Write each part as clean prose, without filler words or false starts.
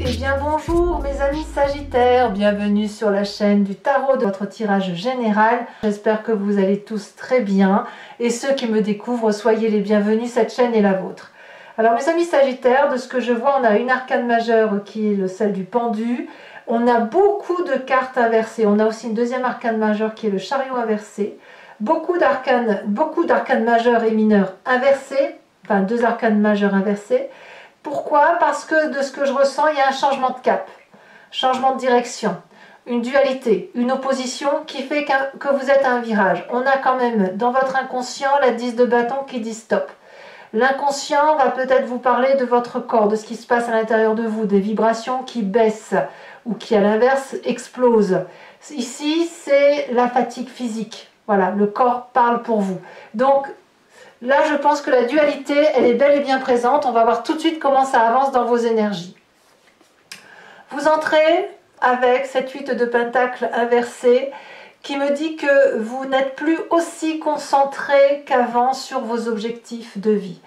Eh bien bonjour mes amis Sagittaires, bienvenue sur la chaîne du tarot de votre tirage général. J'espère que vous allez tous très bien et ceux qui me découvrent, soyez les bienvenus, cette chaîne est la vôtre. Alors mes amis Sagittaires, de ce que je vois, on a une arcane majeure qui est celle du pendu. On a beaucoup de cartes inversées, on a aussi une deuxième arcane majeure qui est le chariot inversé. Beaucoup d'arcanes majeures et mineures inversées, enfin deux arcanes majeures inversées. Pourquoi? Parce que de ce que je ressens, il y a un changement de cap, changement de direction, une dualité, une opposition qui fait que vous êtes à un virage. On a quand même dans votre inconscient la 10 de bâton qui dit stop. L'inconscient va peut-être vous parler de votre corps, de ce qui se passe à l'intérieur de vous, des vibrations qui baissent ou qui à l'inverse explosent. Ici, c'est la fatigue physique. Voilà, le corps parle pour vous. Donc, là, je pense que la dualité, elle est bel et bien présente. On va voir tout de suite comment ça avance dans vos énergies. Vous entrez avec cette 8 de pentacle inversée qui me dit que vous n'êtes plus aussi concentré qu'avant sur vos objectifs de vie.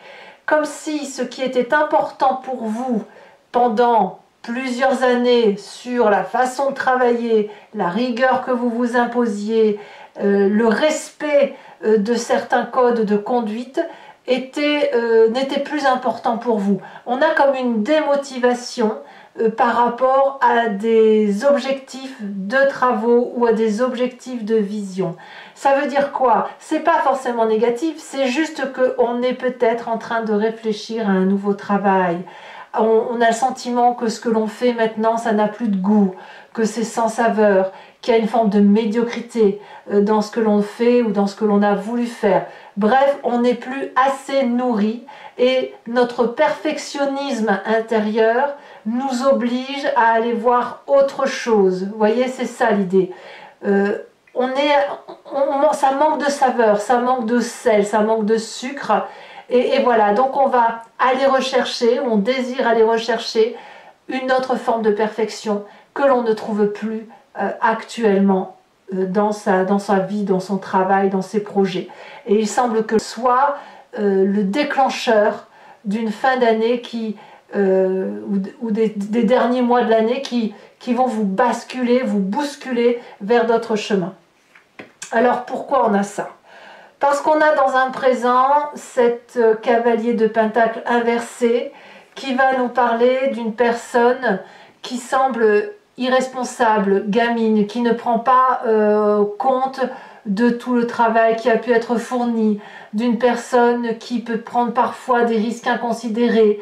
Comme si ce qui était important pour vous pendant plusieurs années sur la façon de travailler, la rigueur que vous vous imposiez, le respect de certains codes de conduite n'était plus important pour vous. On a comme une démotivation par rapport à des objectifs de travaux ou à des objectifs de vision. Ça veut dire quoi? C'est pas forcément négatif, c'est juste qu'on est peut-être en train de réfléchir à un nouveau travail. On a le sentiment que ce que l'on fait maintenant, ça n'a plus de goût, que c'est sans saveur, qu'il y a une forme de médiocrité dans ce que l'on fait ou dans ce que l'on a voulu faire. Bref, on n'est plus assez nourri et notre perfectionnisme intérieur nous oblige à aller voir autre chose. Vous voyez, c'est ça l'idée. Ça manque de saveur, ça manque de sel, ça manque de sucre. Et voilà, donc on va aller rechercher, on désire aller rechercher une autre forme de perfection que l'on ne trouve plus actuellement dans sa vie, dans son travail, dans ses projets. Et il semble que ce soit le déclencheur d'une fin d'année ou des derniers mois de l'année qui vont vous basculer, vous bousculer vers d'autres chemins. Alors pourquoi on a ça? Parce qu'on a dans un présent cette cavalier de pentacle inversé qui va nous parler d'une personne qui semble irresponsable, gamine, qui ne prend pas compte de tout le travail qui a pu être fourni, d'une personne qui peut prendre parfois des risques inconsidérés,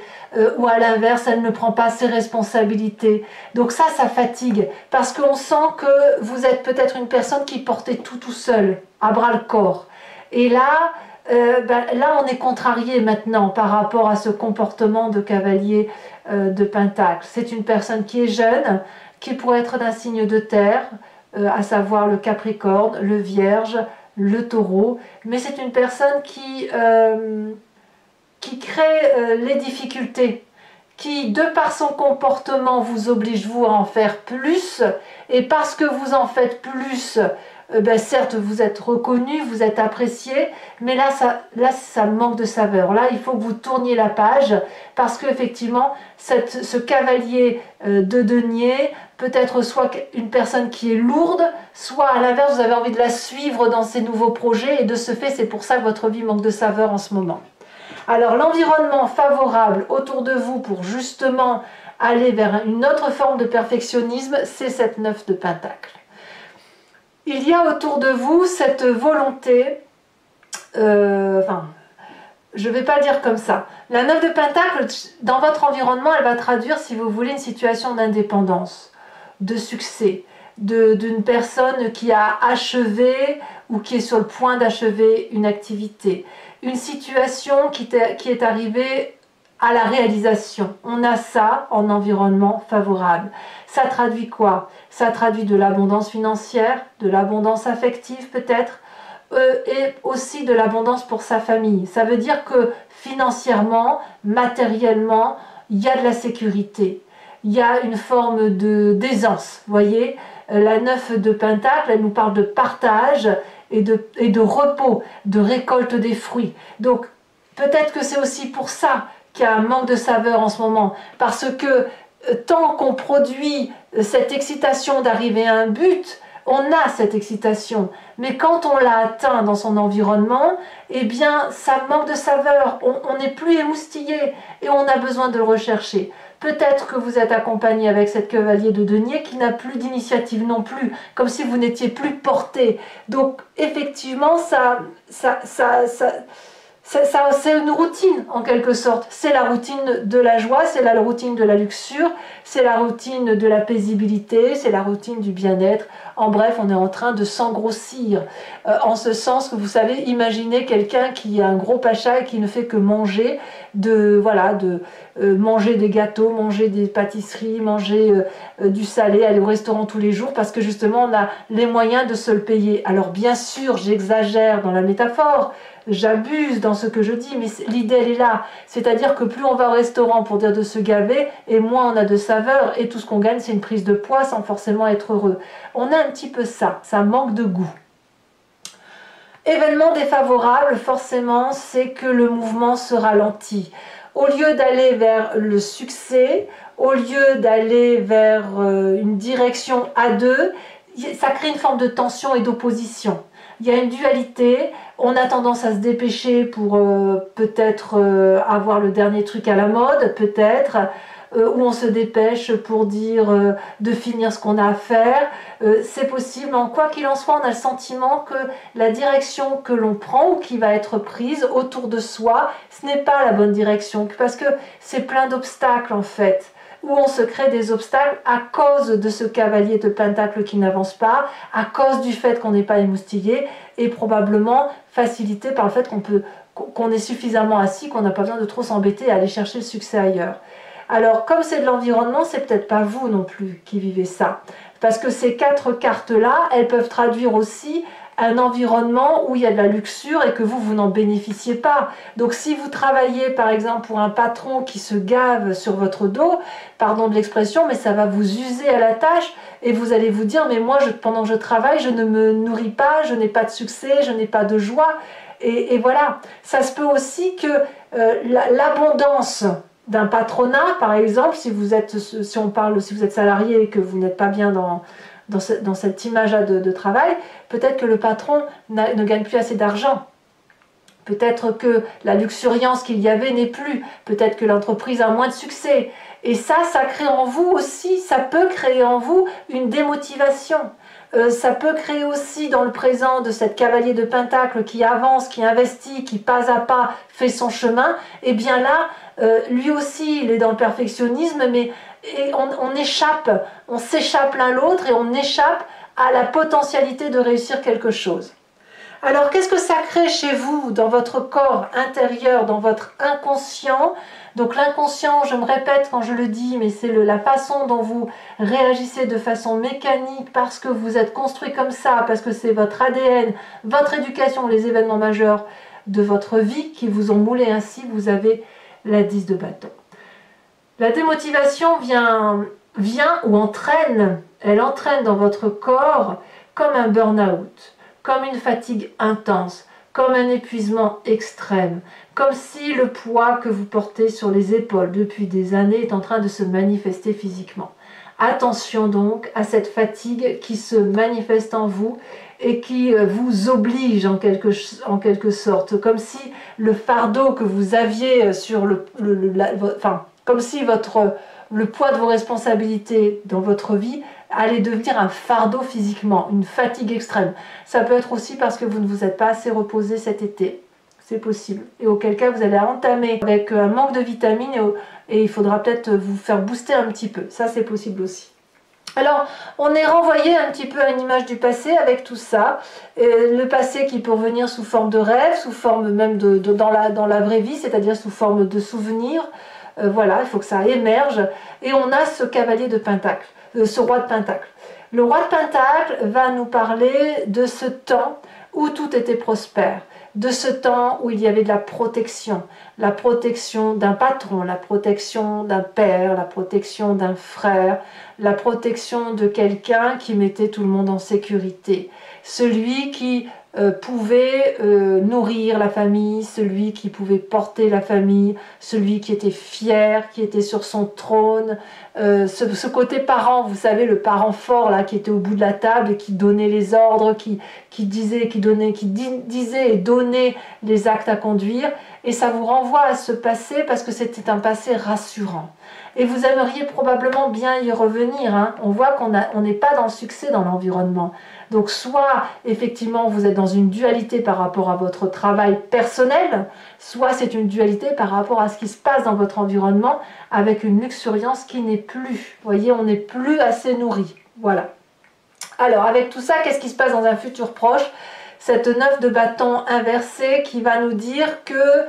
ou à l'inverse, elle ne prend pas ses responsabilités. Donc ça fatigue, parce qu'on sent que vous êtes peut-être une personne qui portait tout seul, à bras le corps. Et là, on est contrarié maintenant par rapport à ce comportement de cavalier de pentacle. C'est une personne qui est jeune, qui pourrait être d'un signe de terre, à savoir le Capricorne, le Vierge, le Taureau, mais c'est une personne qui crée les difficultés, qui, de par son comportement, vous oblige, vous, à en faire plus, et parce que vous en faites plus, certes, vous êtes reconnu, vous êtes apprécié, mais là, ça manque de saveur. Là, il faut que vous tourniez la page, parce qu'effectivement, ce cavalier de denier peut être soit une personne qui est lourde, soit à l'inverse, vous avez envie de la suivre dans ses nouveaux projets, et de ce fait, c'est pour ça que votre vie manque de saveur en ce moment. Alors, l'environnement favorable autour de vous pour justement aller vers une autre forme de perfectionnisme, c'est cette 9 de pentacle. Il y a autour de vous cette volonté, je ne vais pas dire comme ça. La 9 de pentacle, dans votre environnement, elle va traduire, si vous voulez, une situation d'indépendance, de succès, d'une personne qui a achevé ou qui est sur le point d'achever une activité. Une situation qui est arrivée à la réalisation. On a ça en environnement favorable. Ça traduit quoi? Ça traduit de l'abondance financière, de l'abondance affective peut-être, et aussi de l'abondance pour sa famille. Ça veut dire que financièrement, matériellement, il y a de la sécurité. Il y a une forme d'aisance. Vous voyez, la 9 de pentacle, elle nous parle de partage et de repos, de récolte des fruits. Donc, peut-être que c'est aussi pour ça qu'il y a un manque de saveur en ce moment, parce que tant qu'on produit cette excitation d'arriver à un but, on a cette excitation. Mais quand on l'a atteint dans son environnement, eh bien, ça manque de saveur. On n'est plus émoustillé et on a besoin de le rechercher. Peut-être que vous êtes accompagné avec cette cavalier de denier qui n'a plus d'initiative non plus, comme si vous n'étiez plus porté. Donc, effectivement, c'est une routine en quelque sorte. C'est la routine de la joie, c'est la routine de la luxure, c'est la routine de la paisibilité, c'est la routine du bien-être. En bref, on est en train de s'engrossir. En ce sens que vous savez, imaginez quelqu'un qui a un gros pacha et qui ne fait que manger, manger des gâteaux, manger des pâtisseries, manger du salé, aller au restaurant tous les jours parce que justement on a les moyens de se le payer. Alors bien sûr, j'exagère dans la métaphore, j'abuse dans ce que je dis, mais l'idée elle est là. C'est-à-dire que plus on va au restaurant pour dire de se gaver, et moins on a de saveur, et tout ce qu'on gagne c'est une prise de poids sans forcément être heureux. On a un petit peu ça manque de goût. Événement défavorable, forcément, c'est que le mouvement se ralentit. Au lieu d'aller vers le succès, au lieu d'aller vers une direction à deux, ça crée une forme de tension et d'opposition. Il y a une dualité, on a tendance à se dépêcher pour peut-être avoir le dernier truc à la mode, peut-être, où on se dépêche pour dire de finir ce qu'on a à faire. C'est possible, mais quoi qu'il en soit, on a le sentiment que la direction que l'on prend ou qui va être prise autour de soi, ce n'est pas la bonne direction, parce que c'est plein d'obstacles en fait, où on se crée des obstacles à cause de ce cavalier de pentacle qui n'avance pas, à cause du fait qu'on n'est pas émoustillé, et probablement facilité par le fait qu'on est suffisamment assis, qu'on n'a pas besoin de trop s'embêter à aller chercher le succès ailleurs. Alors, comme c'est de l'environnement, c'est peut-être pas vous non plus qui vivez ça. Parce que ces 4 cartes-là, elles peuvent traduire aussi un environnement où il y a de la luxure et que vous n'en bénéficiez pas. Donc si vous travaillez par exemple pour un patron qui se gave sur votre dos, pardon de l'expression, mais ça va vous user à la tâche et vous allez vous dire mais moi pendant que je travaille, je ne me nourris pas, je n'ai pas de succès, je n'ai pas de joie. Et voilà, ça se peut aussi que l'abondance d'un patronat, par exemple, si vous êtes salarié et que vous n'êtes pas bien dans cette image de travail, peut-être que le patron ne gagne plus assez d'argent. Peut-être que la luxuriance qu'il y avait n'est plus. Peut-être que l'entreprise a moins de succès. Et ça crée en vous aussi, ça peut créer en vous une démotivation. Ça peut créer aussi dans le présent de cette cavalier de pentacle qui avance, qui investit, qui pas à pas fait son chemin. Et bien là, lui aussi, il est dans le perfectionnisme, mais on s'échappe l'un l'autre et on échappe à la potentialité de réussir quelque chose. Alors, qu'est-ce que ça crée chez vous, dans votre corps intérieur, dans votre inconscient? Donc l'inconscient, je me répète quand je le dis, mais c'est la façon dont vous réagissez de façon mécanique parce que vous êtes construit comme ça, parce que c'est votre ADN, votre éducation, les événements majeurs de votre vie qui vous ont moulé ainsi, vous avez la 10 de bâton. La démotivation vient ou entraîne, elle entraîne dans votre corps comme un burn-out, comme une fatigue intense, comme un épuisement extrême, comme si le poids que vous portez sur les épaules depuis des années est en train de se manifester physiquement. Attention donc à cette fatigue qui se manifeste en vous et qui vous oblige en quelque sorte, comme si le fardeau que vous aviez sur comme si le poids de vos responsabilités dans votre vie allait devenir un fardeau physiquement, une fatigue extrême. Ça peut être aussi parce que vous ne vous êtes pas assez reposé cet été. C'est possible. Et auquel cas, vous allez entamer avec un manque de vitamines et il faudra peut-être vous faire booster un petit peu. Ça, c'est possible aussi. Alors, on est renvoyé un petit peu à une image du passé avec tout ça. Le passé qui peut revenir sous forme de rêve, sous forme même dans la vraie vie, c'est-à-dire sous forme de souvenirs. Voilà, il faut que ça émerge. Et on a ce cavalier de pentacle, ce roi de pentacle. Le roi de pentacle va nous parler de ce temps où tout était prospère, de ce temps où il y avait de la protection d'un patron, la protection d'un père, la protection d'un frère, la protection de quelqu'un qui mettait tout le monde en sécurité, celui qui pouvait nourrir la famille, celui qui pouvait porter la famille, celui qui était fier, qui était sur son trône, ce côté parent, vous savez, le parent fort là qui était au bout de la table et qui donnait les ordres, qui disait et donnait les actes à conduire, et ça vous renvoie à ce passé parce que c'était un passé rassurant. Et vous aimeriez probablement bien y revenir, hein. On voit qu'on n'est pas dans le succès dans l'environnement. Donc soit effectivement vous êtes dans une dualité par rapport à votre travail personnel, soit c'est une dualité par rapport à ce qui se passe dans votre environnement avec une luxuriance qui n'est plus. Vous voyez, on n'est plus assez nourri. Voilà. Alors avec tout ça, qu'est-ce qui se passe dans un futur proche? Cette 9 de bâton inversée qui va nous dire que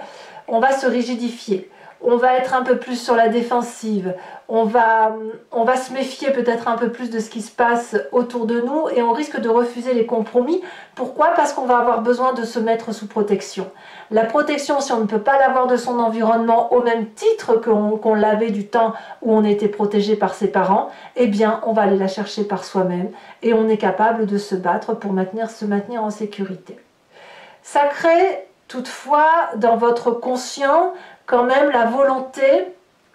on va se rigidifier. On va être un peu plus sur la défensive, on va se méfier peut-être un peu plus de ce qui se passe autour de nous et on risque de refuser les compromis. Pourquoi? Parce qu'on va avoir besoin de se mettre sous protection. La protection, si on ne peut pas l'avoir de son environnement au même titre qu'on l'avait du temps où on était protégé par ses parents, eh bien on va aller la chercher par soi-même et on est capable de se battre pour se maintenir en sécurité. Ça crée toutefois dans votre conscient quand même la volonté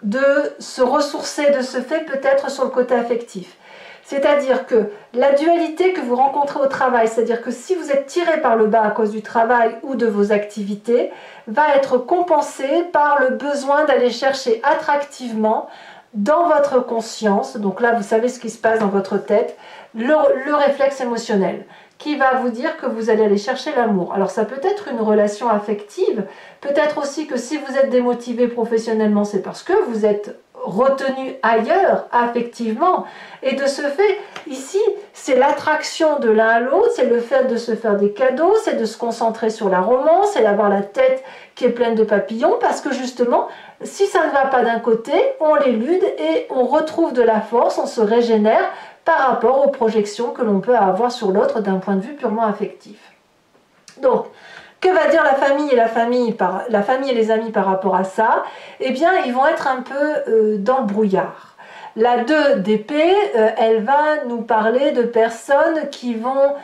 de se ressourcer de ce fait peut-être sur le côté affectif. C'est-à-dire que la dualité que vous rencontrez au travail, c'est-à-dire que si vous êtes tiré par le bas à cause du travail ou de vos activités, va être compensée par le besoin d'aller chercher attractivement dans votre conscience, donc là vous savez ce qui se passe dans votre tête, le réflexe émotionnel qui va vous dire que vous allez aller chercher l'amour. Alors ça peut être une relation affective, peut-être aussi que si vous êtes démotivé professionnellement, c'est parce que vous êtes retenu ailleurs affectivement. Et de ce fait, ici, c'est l'attraction de l'un à l'autre, c'est le fait de se faire des cadeaux, c'est de se concentrer sur la romance, c'est d'avoir la tête qui est pleine de papillons, parce que justement, si ça ne va pas d'un côté, on l'élude et on retrouve de la force, on se régénère par rapport aux projections que l'on peut avoir sur l'autre d'un point de vue purement affectif. Donc, que va dire la famille et les amis par rapport à ça? Eh bien, ils vont être un peu dans le brouillard. La 2 d'épée, elle va nous parler de personnes qui vont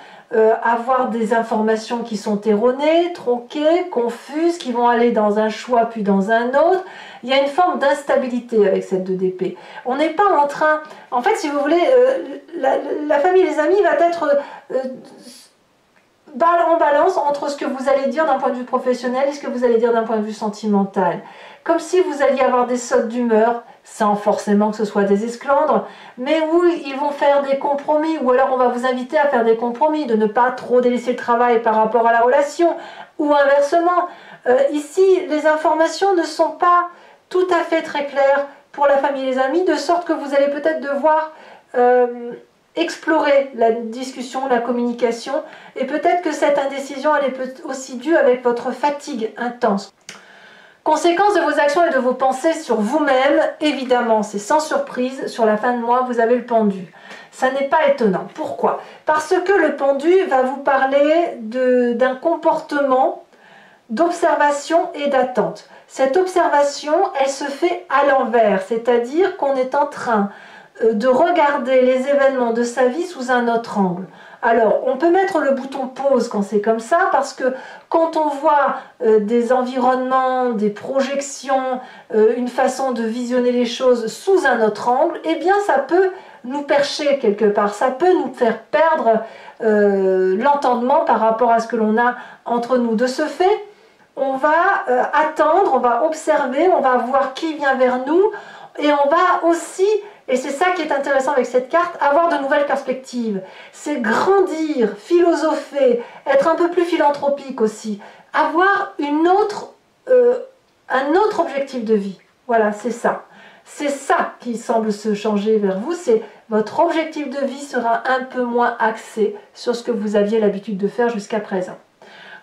avoir des informations qui sont erronées, tronquées, confuses, qui vont aller dans un choix puis dans un autre. Il y a une forme d'instabilité avec cette 2 d'épée. On n'est pas en train... En fait, si vous voulez, la famille et les amis va être en balance entre ce que vous allez dire d'un point de vue professionnel et ce que vous allez dire d'un point de vue sentimental. Comme si vous alliez avoir des sautes d'humeur, sans forcément que ce soit des esclandres, mais où ils vont faire des compromis, ou alors on va vous inviter à faire des compromis, de ne pas trop délaisser le travail par rapport à la relation, ou inversement. Ici, les informations ne sont pas tout à fait très claires pour la famille et les amis, de sorte que vous allez peut-être devoir explorer la discussion, la communication, et peut-être que cette indécision elle est aussi due avec votre fatigue intense. Conséquence de vos actions et de vos pensées sur vous-même, évidemment, c'est sans surprise, sur la fin de mois, vous avez le pendu. Ça n'est pas étonnant. Pourquoi? Parce que le pendu va vous parler d'un comportement d'observation et d'attente. Cette observation, elle se fait à l'envers, c'est-à-dire qu'on est en train de regarder les événements de sa vie sous un autre angle. Alors, on peut mettre le bouton pause quand c'est comme ça, parce que quand on voit des environnements, des projections, une façon de visionner les choses sous un autre angle, eh bien ça peut nous percher quelque part, ça peut nous faire perdre l'entendement par rapport à ce que l'on a entre nous. De ce fait, on va attendre, on va observer, on va voir qui vient vers nous, et on va aussi... Et c'est ça qui est intéressant avec cette carte, avoir de nouvelles perspectives. C'est grandir, philosopher, être un peu plus philanthropique aussi. Avoir un autre objectif de vie. Voilà, c'est ça. C'est ça qui semble se changer vers vous. C'est votre objectif de vie sera un peu moins axé sur ce que vous aviez l'habitude de faire jusqu'à présent.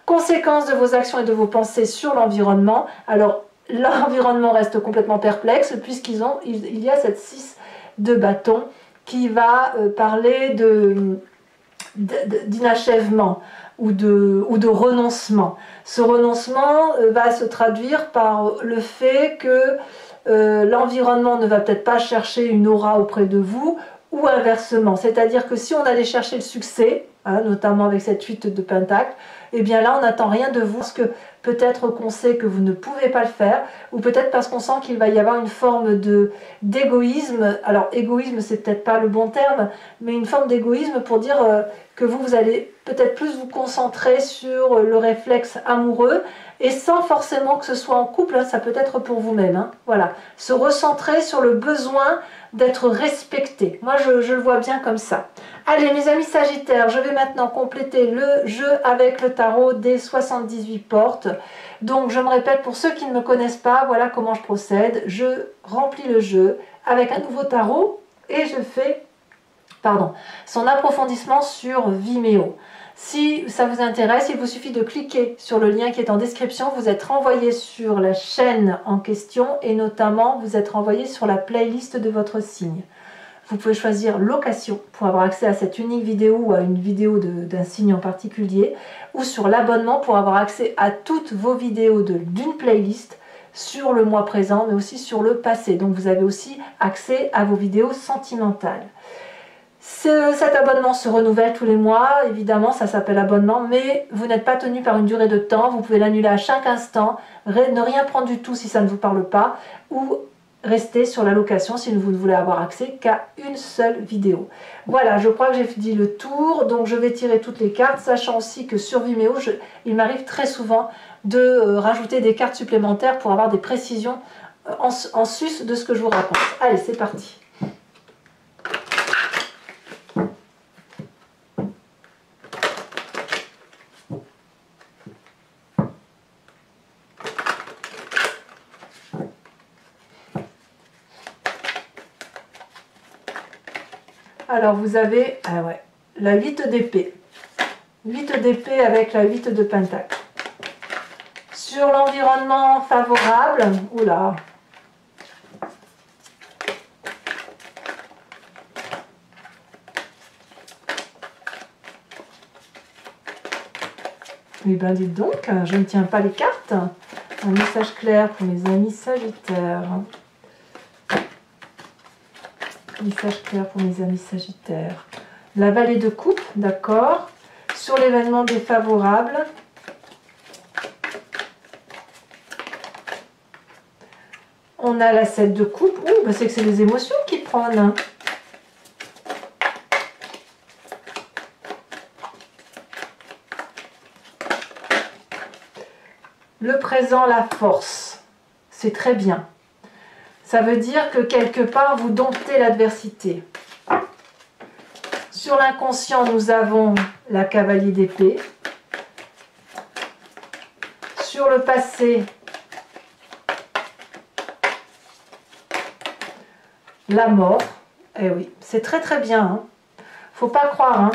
Conséquence de vos actions et de vos pensées sur l'environnement. Alors, l'environnement reste complètement perplexe puisqu'il y a cette 6 de bâton qui va parler d'inachèvement ou de renoncement. Ce renoncement va se traduire par le fait que l'environnement ne va peut-être pas chercher une aura auprès de vous ou inversement. C'est-à-dire que si on allait chercher le succès, hein, notamment avec cette 8 de pentacle, et bien là on n'attend rien de vous, parce que peut-être qu'on sait que vous ne pouvez pas le faire, ou peut-être parce qu'on sent qu'il va y avoir une forme d'égoïsme. Alors égoïsme c'est peut-être pas le bon terme, mais une forme d'égoïsme pour dire que vous allez peut-être plus vous concentrer sur le réflexe amoureux, et sans forcément que ce soit en couple, hein, ça peut être pour vous-même, hein, voilà, se recentrer sur le besoin d'être respecté. Moi je le vois bien comme ça. Allez mes amis Sagittaires, je vais maintenant compléter le jeu avec le tarot des 78 portes. Donc je me répète pour ceux qui ne me connaissent pas, voilà comment je procède. Je remplis le jeu avec un nouveau tarot et je fais son approfondissement sur Vimeo. Si ça vous intéresse, il vous suffit de cliquer sur le lien qui est en description. Vous êtes renvoyé sur la chaîne en question et notamment vous êtes renvoyé sur la playlist de votre signe. Vous pouvez choisir location pour avoir accès à cette unique vidéo ou à une vidéo d'un signe en particulier, ou sur l'abonnement pour avoir accès à toutes vos vidéos d'une playlist sur le mois présent mais aussi sur le passé. Donc vous avez aussi accès à vos vidéos sentimentales. Cet abonnement se renouvelle tous les mois, évidemment ça s'appelle abonnement, mais vous n'êtes pas tenu par une durée de temps, vous pouvez l'annuler à chaque instant, ne rien prendre du tout si ça ne vous parle pas, ou rester sur la location si vous ne voulez avoir accès qu'à une seule vidéo. Voilà, je crois que j'ai dit le tour, donc je vais tirer toutes les cartes, sachant aussi que sur Vimeo, il m'arrive très souvent de rajouter des cartes supplémentaires pour avoir des précisions en sus de ce que je vous raconte. Allez, c'est parti. Alors vous avez la 8 d'épée. 8 d'épée avec la 8 de pentacle. Sur l'environnement favorable, oula. Eh bien dites donc, je ne tiens pas les cartes. Un message clair pour mes amis Sagittaires. Message clair pour mes amis Sagittaires. La vallée de coupe, d'accord. Sur l'événement défavorable. On a la 7 de coupe. Ouh, bah c'est que c'est les émotions qui prennent. Le présent, la force. C'est très bien. Ça veut dire que quelque part, vous domptez l'adversité. Sur l'inconscient, nous avons la cavalier d'épée. Sur le passé, la mort. Eh oui, c'est très très bien. Hein. Faut pas croire. Hein.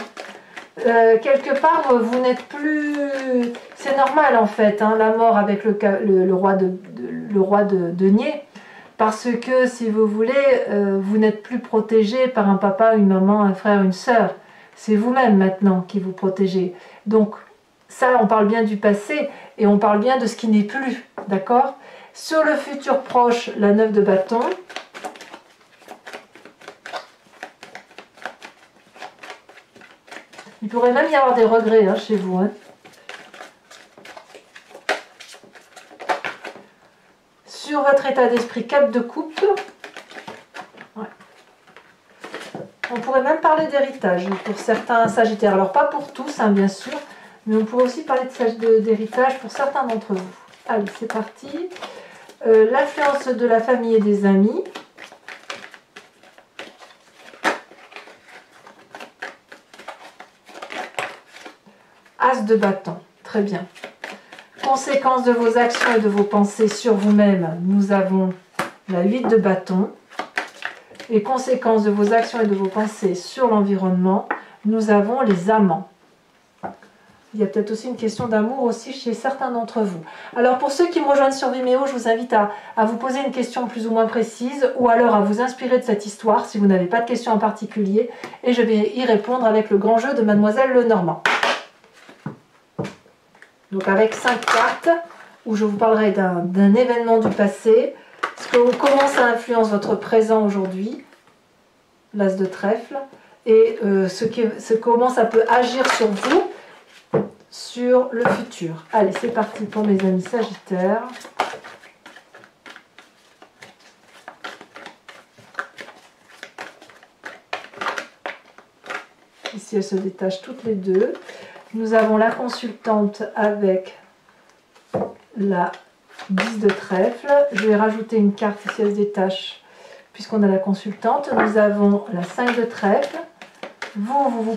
Quelque part, vous n'êtes plus... C'est normal en fait, hein, la mort avec le roi de denier. Parce que, si vous voulez, vous n'êtes plus protégé par un papa, une maman, un frère, une sœur. C'est vous-même maintenant qui vous protégez. Donc, ça, on parle bien du passé et on parle bien de ce qui n'est plus. D'accord? Sur le futur proche, la 9 de bâton. Il pourrait même y avoir des regrets hein, chez vous. Hein. Sur votre état d'esprit, 4 de coupe. Ouais. On pourrait même parler d'héritage pour certains Sagittaires. Alors pas pour tous, hein, bien sûr, mais on pourrait aussi parler d'héritage pour certains d'entre vous. Allez, c'est parti. L'influence de la famille et des amis. As de bâton, très bien. Conséquences de vos actions et de vos pensées sur vous-même, nous avons la 8 de bâton. Et conséquences de vos actions et de vos pensées sur l'environnement, nous avons les amants. Il y a peut-être aussi une question d'amour aussi chez certains d'entre vous. Alors pour ceux qui me rejoignent sur Vimeo, je vous invite à vous poser une question plus ou moins précise ou alors à vous inspirer de cette histoire si vous n'avez pas de question en particulier. Et je vais y répondre avec le grand jeu de Mademoiselle Lenormand. Donc avec 5 cartes, où je vous parlerai d'un événement du passé, comment ça influence votre présent aujourd'hui, l'as de trèfle, et comment ça peut agir sur vous, sur le futur. Allez, c'est parti pour mes amis Sagittaires. Ici, elles se détachent toutes les deux. Nous avons la consultante avec la 10 de trèfle. Je vais rajouter une carte si elle se détache, puisqu'on a la consultante. Nous avons la 5 de trèfle. Vous vous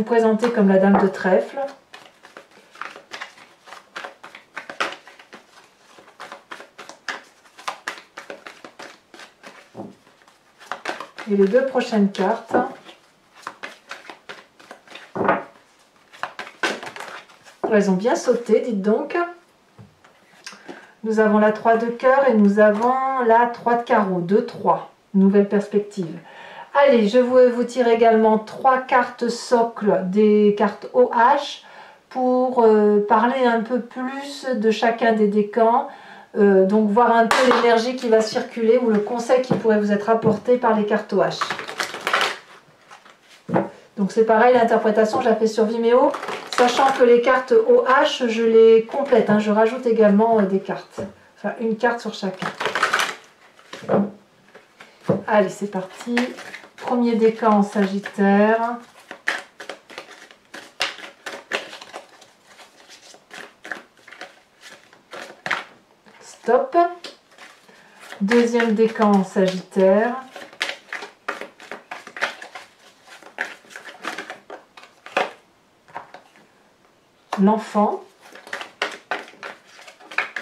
présentez comme la dame de trèfle. Et les deux prochaines cartes, elles ont bien sauté, dites donc. Nous avons la 3 de cœur et nous avons la 3 de carreau, 2-3, nouvelle perspective. Allez, je vais vous tirer également 3 cartes socles, des cartes OH, pour parler un peu plus de chacun des décans. Donc voir un peu l'énergie qui va circuler ou le conseil qui pourrait vous être apporté par les cartes OH. Donc c'est pareil, l'interprétation je la fais sur Vimeo, sachant que les cartes OH je les complète, hein, je rajoute également des cartes, enfin une carte sur chacun. Allez, c'est parti. Premier décan en Sagittaire. Stop. Deuxième décan en Sagittaire. L'enfant.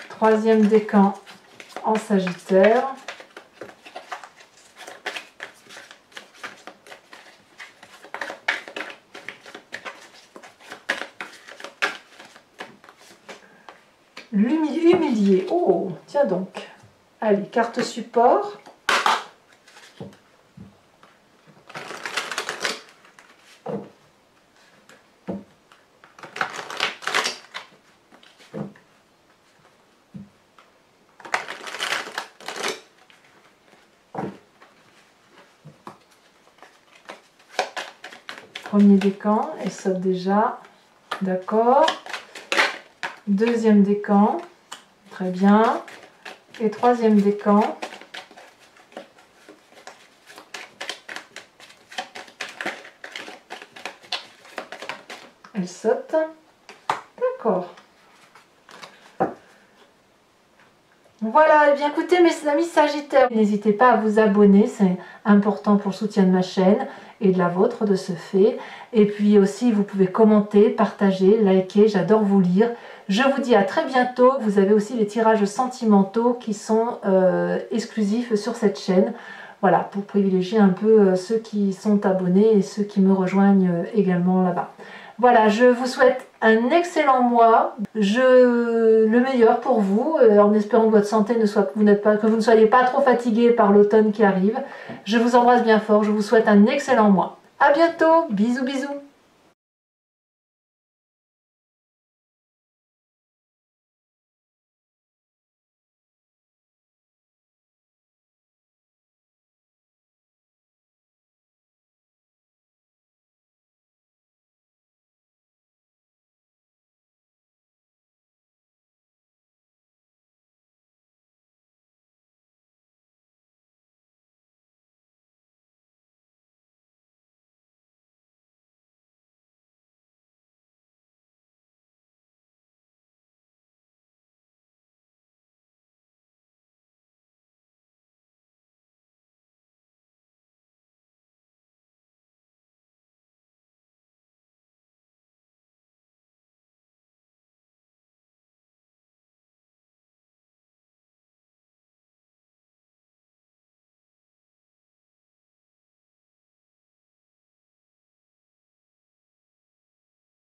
Troisième décan en Sagittaire. L'humilié. Oh, tiens donc. Allez, carte support. Premier décan, elle saute déjà. D'accord. Deuxième décan, très bien. Et troisième décan. Elle saute. D'accord. Voilà, et bien écoutez mes amis Sagittaires, n'hésitez pas à vous abonner, c'est important pour le soutien de ma chaîne et de la vôtre de ce fait. Et puis aussi vous pouvez commenter, partager, liker, j'adore vous lire. Je vous dis à très bientôt. Vous avez aussi les tirages sentimentaux qui sont exclusifs sur cette chaîne. Voilà, pour privilégier un peu ceux qui sont abonnés et ceux qui me rejoignent également là-bas. Voilà, je vous souhaite un excellent mois, le meilleur pour vous, en espérant que votre santé que vous ne soyez pas trop fatigué par l'automne qui arrive. Je vous embrasse bien fort, je vous souhaite un excellent mois. À bientôt, bisous bisous.